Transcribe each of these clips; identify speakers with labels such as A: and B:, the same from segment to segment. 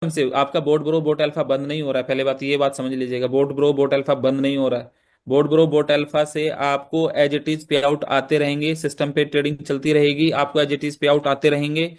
A: से आपका boat bro boat alpha बंद नहीं हो रहा है। पहले बात ये बात समझ लीजिएगा, बोट ब्रो बोट अल्फा बंद नहीं हो रहा है। बोट ब्रो बोट अल्फा से आपको as it is pay out आते रहेंगे, सिस्टम पे ट्रेडिंग चलती रहेगी, आपको as it is pay out आते रहेंगे।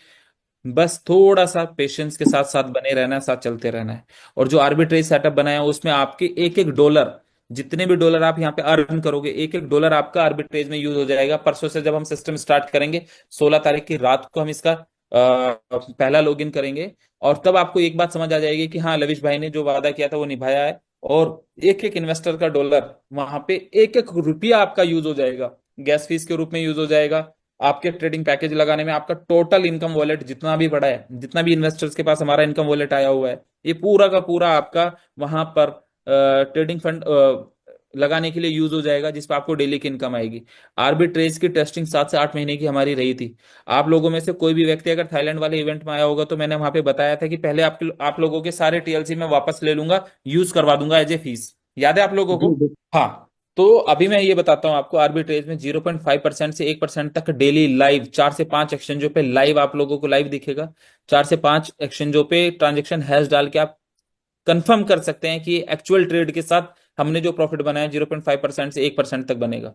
A: बस थोड़ा सा पेशेंस के साथ साथ बने रहना है, साथ चलते रहना है। और जो आर्बिट्रेज सेटअप बनाया है उसमें आपके एक एक डॉलर, जितने भी डॉलर आप यहाँ पे अर्न करोगे, एक एक डॉलर आपका आर्बिट्रेज में यूज हो जाएगा। परसों से जब हम सिस्टम स्टार्ट करेंगे, 16 तारीख की रात को हम इसका पहला लॉगिन करेंगे। और तब आपको एक बात समझ आ जाएगी कि हाँ, लविश भाई ने जो वादा किया था वो निभाया है। और एक एक इन्वेस्टर का डॉलर, वहां पे एक एक रुपया आपका यूज हो जाएगा, गैस फीस के रूप में यूज हो जाएगा। आपके ट्रेडिंग पैकेज लगाने में आपका टोटल इनकम वॉलेट जितना भी बड़ा है, जितना भी इन्वेस्टर्स के पास हमारा इनकम वॉलेट आया हुआ है, ये पूरा का पूरा आपका वहां पर ट्रेडिंग फंड लगाने के लिए यूज हो जाएगा, जिस पर आपको डेली की इनकम आएगी। आर्बिट्रेज की टेस्टिंग 7 से 8 महीने की हमारी रही थी। आप लोगों में से कोई भी व्यक्ति अगर थाईलैंड वाले इवेंट में आया होगा तो मैंने वहां पे बताया था कि पहले आप लोगों के सारे टीएलसी मैं वापस ले लूंगा, यूज करवा दूंगा एज ए फीस। याद है आप लोगों
B: जी
A: को?
B: जी।
A: हाँ। तो अभी मैं ये बताता हूँ आपको, आर्बिट्रेज में 0.5% से 1% तक डेली लाइव 4 से 5 एक्सचेंजों पे लाइव आप लोगों को लाइव दिखेगा। 4 से 5 एक्सचेंजों पे ट्रांजेक्शन हैश डाल के आप कंफर्म कर सकते हैं कि एक्चुअल ट्रेड के साथ हमने जो प्रॉफिट बनाया 0.5% से 1% तक बनेगा।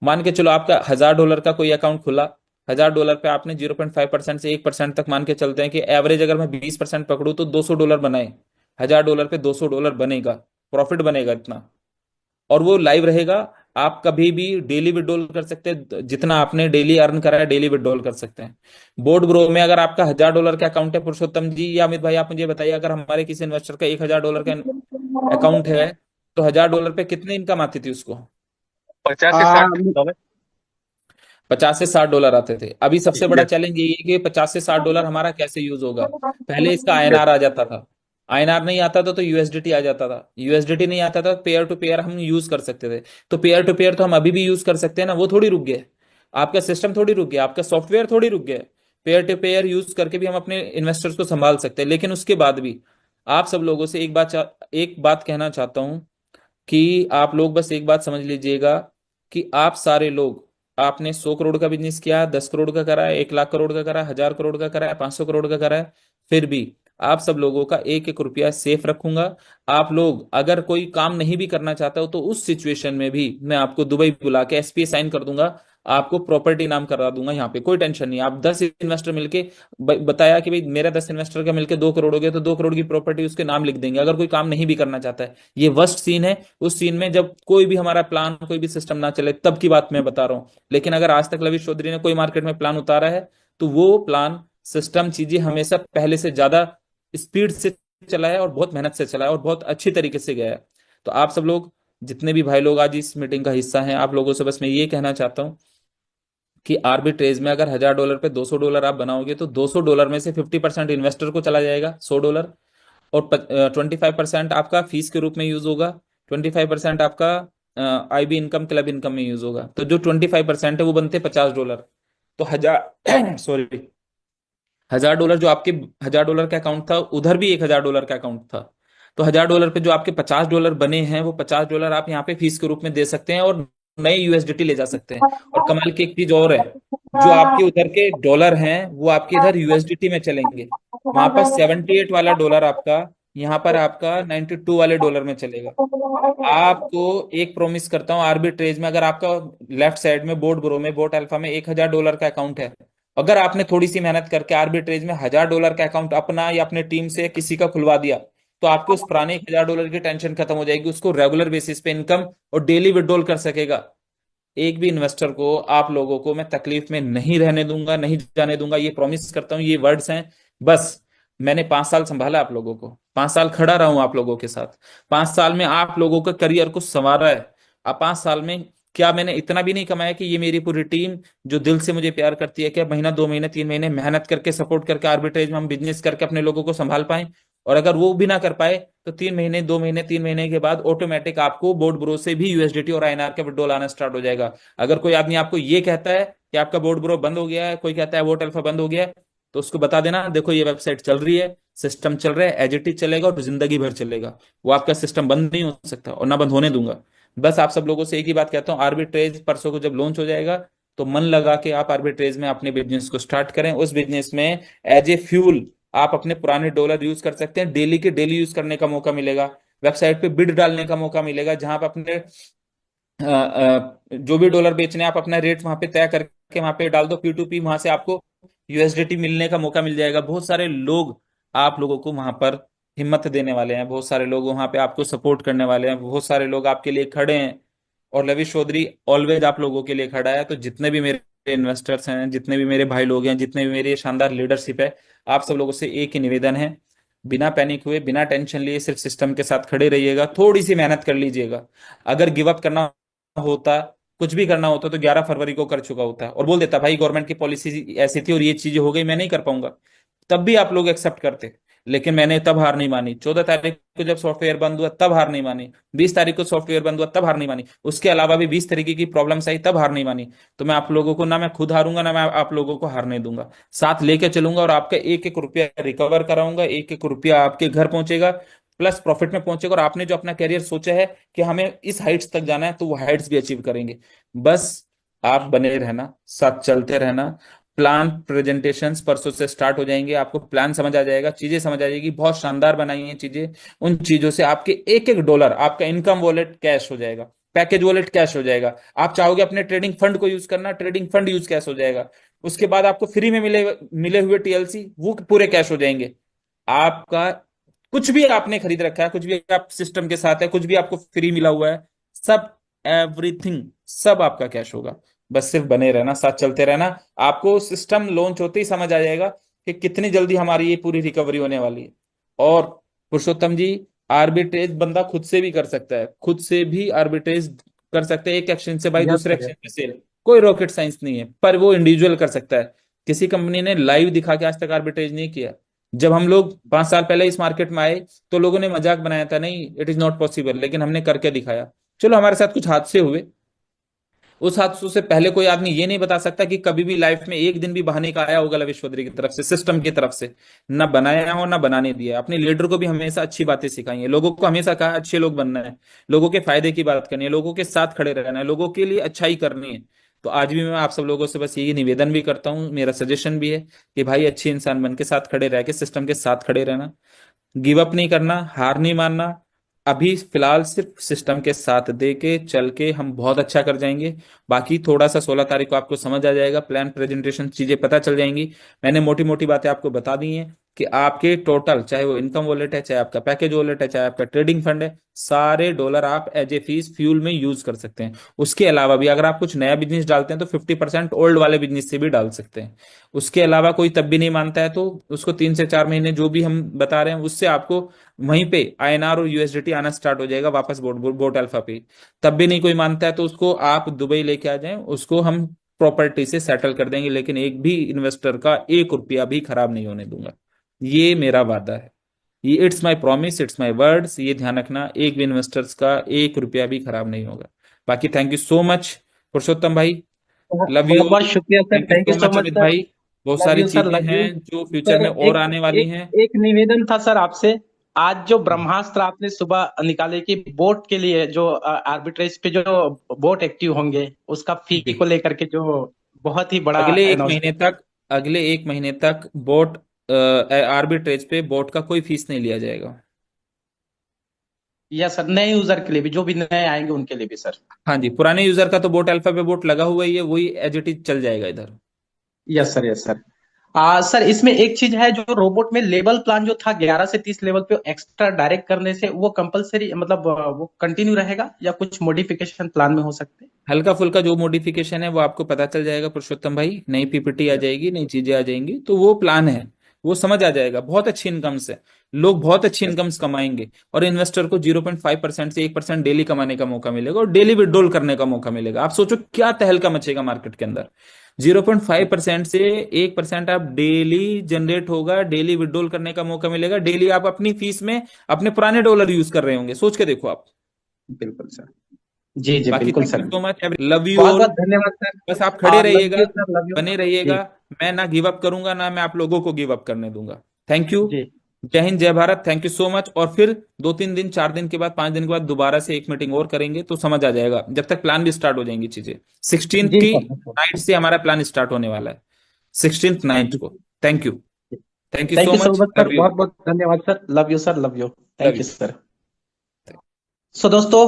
A: मान के चलो आपका $1000 का कोई अकाउंट खुला, $1000 पे आपने 0.5% से 1% तक मान के चलते हैं कि एवरेज अगर मैं 20% पकड़ू तो $200 बनाए। $1000 पे $200 बनेगा, प्रॉफिट बनेगा इतना। और वो लाइव रहेगा। आप कभी भी डेली विड्रॉल कर सकते हैं, जितना आपने डेली अर्न करा है डेली विड्रॉल कर सकते हैं। बोर्ड ग्रो में अगर आपका $1000 का अकाउंट है, पुरुषोत्तम जी या अमित भाई आप मुझे बताइए, अगर हमारे किसी इन्वेस्टर का $1000 का अकाउंट है, तो $1000 पे कितनी इनकम आती थी उसको?
B: 50 से 60
A: 50 से $60 आते थे। अभी सबसे बड़ा
B: यस।
A: चैलेंज यही है कि $50 से $60 हमारा कैसे यूज होगा। पहले इसका आईएनआर आ जाता था, आईएनआर नहीं आता था तो यूएसडीटी आ जाता था, यूएसडीटी नहीं आता था, पेयर टू पेयर हम यूज कर सकते थे। तो पेयर टू पेयर तो हम अभी भी यूज कर सकते हैं ना, वो थोड़ी रुक गया। आपका सिस्टम थोड़ी रुक गया, आपका सॉफ्टवेयर थोड़ी रुक गया। पेयर टू पेयर यूज करके भी हम अपने इन्वेस्टर्स को संभाल सकते हैं। लेकिन उसके बाद भी आप सब लोगों से एक बात कहना चाहता हूं कि आप लोग बस एक बात समझ लीजिएगा कि आप सारे लोग, आपने 100 करोड़ का बिजनेस किया, 10 करोड़ का करा है, 1 लाख करोड़ का करा है, 1000 करोड़ का करा है, 500 करोड़ का करा है, फिर भी आप सब लोगों का एक एक रुपया सेफ रखूंगा। आप लोग अगर कोई काम नहीं भी करना चाहता हो तो उस सिचुएशन में भी मैं आपको दुबई बुला के एसपीए साइन कर दूंगा, आपको प्रॉपर्टी नाम करा दूंगा। यहाँ पे कोई टेंशन नहीं। आप 10 इन्वेस्टर मिलके बताया कि भाई मेरा 10 इन्वेस्टर का मिलके 2 करोड़ हो गया, तो 2 करोड़ की प्रॉपर्टी उसके नाम लिख देंगे, अगर कोई काम नहीं भी करना चाहता है। ये वर्स्ट सीन है। उस सीन में जब कोई भी हमारा प्लान, कोई भी सिस्टम ना चले, तब की बात मैं बता रहा हूँ। लेकिन अगर आज तक लविश चौधरी ने कोई मार्केट में प्लान उतारा है, तो वो प्लान, सिस्टम, चीजें हमेशा पहले से ज्यादा स्पीड से चला है और बहुत मेहनत से चला है और बहुत अच्छी तरीके से गया है। तो आप सब लोग, जितने भी भाई लोग आज इस मीटिंग का हिस्सा हैं, आप लोगों से बस मैं ये कहना चाहता हूँ कि आर्बिट्रेज में अगर $1000 पे $200 आप बनाओगे, तो $200 में से 50% इन्वेस्टर को चला जाएगा, $100। और 25% आपका फीस के रूप में यूज होगा, 25% आपका आईबी इनकम, क्लब इनकम में यूज होगा। तो जो 25% है वो बनते $50। तो हजार सॉरी, $1000 जो आपके $1000 का अकाउंट था, उधर भी $1000 का अकाउंट था। तो $1000 पे जो आपके $50 बने हैं, वो $50 आप यहाँ पे फीस के रूप में दे सकते हैं और नए यूएसडीटी ले जा सकते हैं। और कमाल की एक चीज और है, जो आपके उधर के डॉलर हैं वो आपके इधर यूएसडीटी में चलेंगे। वहां पर 78 वाला डॉलर आपका, यहाँ पर आपका 92 वाले डॉलर में चलेगा। आपको एक प्रॉमिस करता हूँ, आर्बिट्रेज में अगर आपका लेफ्ट साइड में बोट ब्रो में बोट अल्फा में $1000 का अकाउंट है, अगर आपने थोड़ी सी मेहनत करके आर्बिट्रेज में $1000 का अकाउंट अपना या अपने टीम से किसी का खुलवा दिया, तो आपके उस पुराने $1000 की टेंशन खत्म हो जाएगी। उसको रेगुलर बेसिस पे इनकम और डेली विड्रॉल कर सकेगा। एक भी इन्वेस्टर को, आप लोगों को मैं तकलीफ में नहीं रहने दूंगा, नहीं जाने दूंगा, ये प्रॉमिस करता हूँ। ये वर्ड्स हैं। बस मैंने 5 साल संभाला आप लोगों को, 5 साल खड़ा रहा हूं आप लोगों के साथ, 5 साल में आप लोगों का करियर को संवारा है। अब 5 साल में क्या मैंने इतना भी नहीं कमाया कि ये मेरी पूरी टीम जो दिल से मुझे प्यार करती है, क्या महीना 2 महीने 3 महीने मेहनत करके सपोर्ट करके आर्बिट्रेज में हम बिजनेस करके अपने लोगों को संभाल पाए? और अगर वो भी ना कर पाए, तो 3 महीने 2 महीने 3 महीने के बाद ऑटोमेटिक आपको बोर्ड ब्रो से भी यूएसडीटी और आईएनआर का विड्रॉल आना स्टार्ट हो जाएगा। अगर कोई आदमी आपको ये कहता है कि आपका बोर्ड ब्रो बंद हो गया है, कोई कहता है वोट अल्फा बंद हो गया है, तो उसको बता देना, देखो ये वेबसाइट चल रही है, सिस्टम चल रहा है, एज इट इज चलेगा और जिंदगी भर चलेगा। वो आपका सिस्टम बंद नहीं हो सकता और ना बंद होने दूंगा। बस आप सब लोगों से एक ही बात कहता हूँ, आर्बिट्रेज परसों को जब लॉन्च हो जाएगा, तो मन लगा के आप आर्बिट्रेज में अपने बिजनेस को स्टार्ट करें। उस बिजनेस में एज ए फ्यूल आप अपने पुराने डॉलर यूज कर सकते हैं, डेली के डेली यूज करने का मौका मिलेगा। वेबसाइट पे बिड डालने का मौका मिलेगा, जहां आप अपने जो भी डॉलर बेचने हैं, आप अपना रेट वहां पे तय करके वहां पे डाल दो P2P, वहां से आपको यूएसडीटी मिलने का मौका मिल जाएगा। बहुत सारे लोग आप लोगों को वहां पर हिम्मत देने वाले हैं, बहुत सारे लोग वहां पे आपको सपोर्ट करने वाले हैं, बहुत सारे लोग आपके लिए खड़े हैं। और लविश चौधरी ऑलवेज आप लोगों के लिए खड़ा है। तो जितने भी मेरे इन्वेस्टर्स हैं, जितने भी मेरे भाई लोग हैं, जितने भी मेरी शानदार लीडरशिप है, आप सब लोगों से एक ही निवेदन है, बिना पैनिक हुए, बिना टेंशन लिए सिर्फ सिस्टम के साथ खड़े रहिएगा, थोड़ी सी मेहनत कर लीजिएगा। अगर गिव अप करना होता, कुछ भी करना होता, तो 11 फरवरी को कर चुका होता और बोल देता भाई गवर्नमेंट की पॉलिसी ऐसी थी और ये चीजें हो गई, मैं नहीं कर पाऊंगा। तब भी आप लोग एक्सेप्ट करते। लेकिन मैंने तब हार नहीं मानी। 14 तारीख को जब सॉफ्टवेयर बंद हुआ तब हार नहीं मानी। 20 तारीख को सॉफ्टवेयर बंद हुआ तब हार नहीं मानी। उसके अलावा भी 20 तरीके की प्रॉब्लम्स आई तब हार नहीं मानी। तो मैं आप लोगों को, ना मैं खुद हारूंगा, ना मैं आप लोगों को हारने दूंगा। साथ लेके चलूंगा और आपका एक एक रुपया रिकवर कराऊंगा, एक एक रुपया आपके घर पहुंचेगा, प्लस प्रॉफिट में पहुंचेगा। और आपने जो अपना करियर सोचा है कि हमें इस हाइट्स तक जाना है, तो वो हाइट्स भी अचीव करेंगे। बस आप बने रहना, साथ चलते रहना। प्लान प्रेजेंटेशंस परसों से स्टार्ट हो जाएंगे, आपको प्लान समझ आ जाएगा, चीजें समझ आ जाएगी, बहुत शानदार बनाई हैं चीजें। उन चीजों से आपके एक एक डॉलर आपका इनकम वॉलेट कैश हो जाएगा, पैकेज वॉलेट कैश हो जाएगा। आप चाहोगे अपने ट्रेडिंग फंड को यूज करना, ट्रेडिंग फंड यूज कैश हो जाएगा। उसके बाद आपको फ्री में मिले मिले हुए TLC वो पूरे कैश हो जाएंगे। आपका कुछ भी आपने खरीद रखा है, कुछ भी आप सिस्टम के साथ है, कुछ भी आपको फ्री मिला हुआ है, सब, एवरीथिंग, सब आपका कैश होगा। बस सिर्फ बने रहना, साथ चलते रहना। आपको सिस्टम लॉन्च होते ही समझ आ जाएगा कि कितनी जल्दी हमारी ये पूरी रिकवरी होने वाली है। और पुरुषोत्तम जी, आर्बिट्रेज बंदा खुद से भी कर सकता है, खुद से भी आर्बिट्रेज कर सकते हैं, एक एक्सचेंज से भाई
C: यस
A: दूसरे
C: सर,
A: एक्सचेंज में सेल। कोई रॉकेट साइंस नहीं है, पर वो इंडिविजुअल कर सकता है। किसी कंपनी ने लाइव दिखा के आज तक आर्बिट्रेज नहीं किया। जब हम लोग 5 साल पहले इस मार्केट में आए, तो लोगों ने मजाक बनाया था, नहीं इट इज नॉट पॉसिबल, लेकिन हमने करके दिखाया। चलो हमारे साथ कुछ हादसे हुए, उस हादसों से पहले कोई आदमी ये नहीं बता सकता कि कभी भी लाइफ में एक दिन भी बहाने का आया होगा लविश्वरी की तरफ से, सिस्टम की तरफ से। ना बनाया हो ना बनाने दिया। अपने लीडर को भी हमेशा अच्छी बातें सिखाई है, लोगों को हमेशा कहा अच्छे लोग बनना है, लोगों के फायदे की बात करनी है, लोगों के साथ खड़े रहना है, लोगों के लिए अच्छाई करनी है। तो आज भी मैं आप सब लोगों से बस यही निवेदन भी करता हूँ, मेरा सजेशन भी है कि भाई अच्छे इंसान बन के साथ खड़े रह के सिस्टम के साथ खड़े रहना, गिव अप नहीं करना, हार नहीं मानना। अभी फिलहाल सिर्फ सिस्टम के साथ दे के चल के हम बहुत अच्छा कर जाएंगे। बाकी थोड़ा सा 16 तारीख को आपको समझ आ जाएगा, प्लान प्रेजेंटेशन चीजें पता चल जाएंगी। मैंने मोटी मोटी बातें आपको बता दी हैं कि आपके टोटल, चाहे वो इनकम वॉलेट है, चाहे आपका पैकेज वॉलेट है, चाहे आपका ट्रेडिंग फंड है, सारे डॉलर आप एज ए फीस फ्यूल में यूज कर सकते हैं। उसके अलावा भी अगर आप कुछ नया बिजनेस डालते हैं, तो 50% ओल्ड वाले बिजनेस से भी डाल सकते हैं। उसके अलावा कोई तब भी नहीं मानता है, तो उसको 3 से 4 महीने जो भी हम बता रहे हैं उससे आपको वहीं पे INR और USDT आना स्टार्ट हो जाएगा वापस बोट बोट अल्फा पे। तब भी नहीं कोई मानता है, तो उसको आप दुबई लेके आ जाएं, उसको हम प्रॉपर्टी से सेटल कर देंगे, लेकिन एक भी इन्वेस्टर का एक रुपया भी खराब नहीं होने दूंगा। ये मेरा वादा है, ये it's my promise, it's my words. ये ध्यान रखना, एक भी इन्वेस्टर्स का एक रुपया भी खराब नहीं होगा। बाकी थैंक यू सो मच पुरुषोत्तम भाई, लव यू
C: बहुत
A: ऑल।
C: बहुत शुक्रिया sir,
A: thank you
C: thank you
A: so
C: so
A: much
C: much
A: Amit
C: sir.
A: भाई। बहुत
C: लव
A: सारी
C: यू सर,
A: चीजें
C: लव यू
A: हैं जो फ्यूचर
C: सर।
A: में और
C: एक
A: आने वाली
C: एक
A: हैं।
C: एक निवेदन था सर आपसे। आज जो ब्रह्मास्त्र आपने सुबह निकाले कि बोट के लिए जो आर्बिट्रेज पे जो बोट एक्टिव होंगे, उसका फी
A: जी,
C: को लेकर के जो बहुत ही बड़ा
A: अगले एक महीने
C: अनाउंसमेंट।
A: तक, अगले एक महीने तक बोट आर्बिट्रेज पे बोट का कोई फीस नहीं लिया जाएगा।
C: या सर, नए यूजर के लिए भी, जो भी नए आएंगे उनके लिए भी सर।
A: हाँ जी, पुराने यूजर का तो बोट अल्फा पे बोट लगा हुआ ही है, वही एज इट इज चल जाएगा इधर।
C: Yes sir, yes sir. Sir, इसमें एक चीज है, जो रोबोट में लेवल प्लान जो था 11 से 30 लेवल पे एक्स्ट्रा डायरेक्ट करने से, वो कंपलसरी मतलब वो कंटिन्यू रहेगा या कुछ मॉडिफिकेशन प्लान में हो सकते
A: हल्का फुल्का जो मॉडिफिकेशन है वो आपको पता चल जाएगा पुरुषोत्तम भाई, नई PPT आ
C: हैं?
A: जाएगी, नई चीजें आ जाएंगी, तो वो प्लान है, वो समझ आ जाएगा। बहुत अच्छी इनकम से लोग बहुत अच्छी
C: यस।
A: इनकम्स कमाएंगे, और इन्वेस्टर को 0.5% से 1% डेली कमाने का मौका मिलेगा, और डेली विड्रॉल करने का मौका मिलेगा। आप सोचो क्या तहलका मचेगा मार्केट के अंदर। 0.5% से 1% आप डेली जनरेट होगा, डेली विड्रॉल करने का मौका मिलेगा, डेली आप अपनी फीस में अपने पुराने डॉलर यूज कर रहे होंगे, सोच के देखो आप।
C: बिल्कुल सर। जी जी,
A: बाकी
C: बिल्कुल
A: thank you
C: sir.
A: So much, love you
C: बहुत
A: ऑल।
C: बहुत धन्यवाद सर।
A: बस आप खड़े
C: लव
A: रहिएगा,
C: यू सर, लव यू।
A: बने
C: जी
A: रहिएगा। मैं ना गिव अप करूंगा, ना मैं आप लोगों को गिव अप करने दूंगा। Thank you.
C: जी
A: जय हिंद, जय Bharat, thank you so much. और फिर 2-3 दिन, 4 दिन के बाद, 5 दिन के बाद दोबारा से एक मीटिंग और करेंगे, तो समझ आ जाएगा। जब तक प्लान भी स्टार्ट हो जाएंगी चीजें, 16th
C: जी
A: की
C: सर।
A: नाइट से हमारा प्लान स्टार्ट होने वाला है, 16th नाइट को। Thank you. Thank you
C: thank
A: so
C: you so
A: much,
C: much sir,
A: love you,
C: बहुत बहुत धन्यवाद sir, love you sir, love you,
A: love
C: thank you
A: you.
C: Sir. So दोस्तों,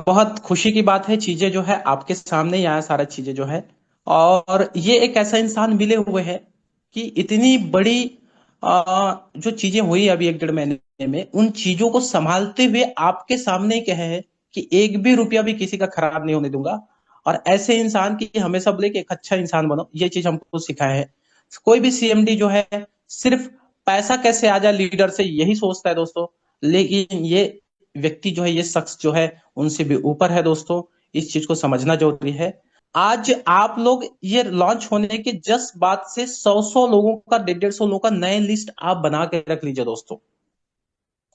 C: बहुत खुशी की बात है, चीजें जो है आपके सामने ही आया सारा चीजें जो है। और ये एक ऐसा इंसान मिले हुए है कि इतनी बड़ी जो चीजें हुई अभी 1 डेढ़ महीने में, उन चीजों को संभालते हुए आपके सामने ही कहे हैं कि एक भी रुपया भी किसी का खराब नहीं होने दूंगा। और ऐसे इंसान की हमेशा बोले कि एक अच्छा इंसान बनो, ये चीज हमको सिखाया है। कोई भी सीएमडी जो है सिर्फ पैसा कैसे आ जाए लीडर से यही सोचता है दोस्तों, लेकिन ये व्यक्ति जो है, ये शख्स जो है उनसे भी ऊपर है दोस्तों। इस चीज को समझना जरूरी है। आज आप लोग ये लॉन्च होने के जस्ट बाद से 100 लोगों का, 150 लोगों का नए लिस्ट आप बना के रख लीजिए दोस्तों।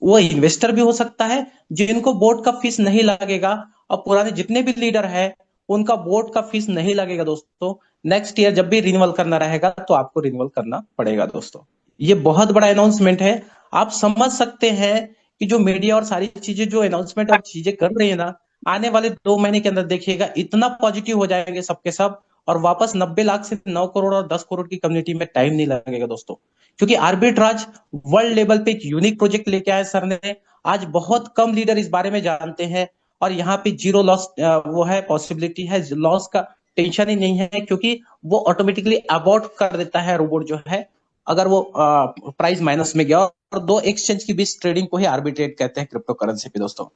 C: वो इन्वेस्टर भी हो सकता है जिनको बोर्ड का फीस नहीं लगेगा, और पुराने जितने भी लीडर है उनका बोर्ड का फीस नहीं लगेगा दोस्तों। नेक्स्ट ईयर जब भी रिन्यूअल करना रहेगा तो आपको रिन्यूअल करना पड़ेगा दोस्तों। ये बहुत बड़ा अनाउंसमेंट है। आप समझ सकते हैं कि जो मीडिया और सारी चीजें जो अनाउंसमेंट और चीजें कर रही है ना, आने वाले 2 महीने के अंदर देखिएगा इतना पॉजिटिव हो जाएंगे सबके सब। और वापस 90 लाख से 9 करोड़ और 10 करोड़ की कम्युनिटी में टाइम नहीं लगेगा दोस्तों। क्योंकि आर्बिट्राज वर्ल्ड लेवल पे एक यूनिक प्रोजेक्ट लेके आए सर ने। आज बहुत कम लीडर इस बारे में जानते हैं। और यहाँ पे जीरो लॉस वो है, पॉसिबिलिटी है, लॉस का टेंशन ही नहीं है, क्योंकि वो ऑटोमेटिकली अबॉर्ट कर देता है रोबोट जो है, अगर वो प्राइस माइनस में गया। और दो एक्सचेंज की बीच ट्रेडिंग को ही आर्बिट्रेट कहते हैं क्रिप्टो करेंसी पे दोस्तों।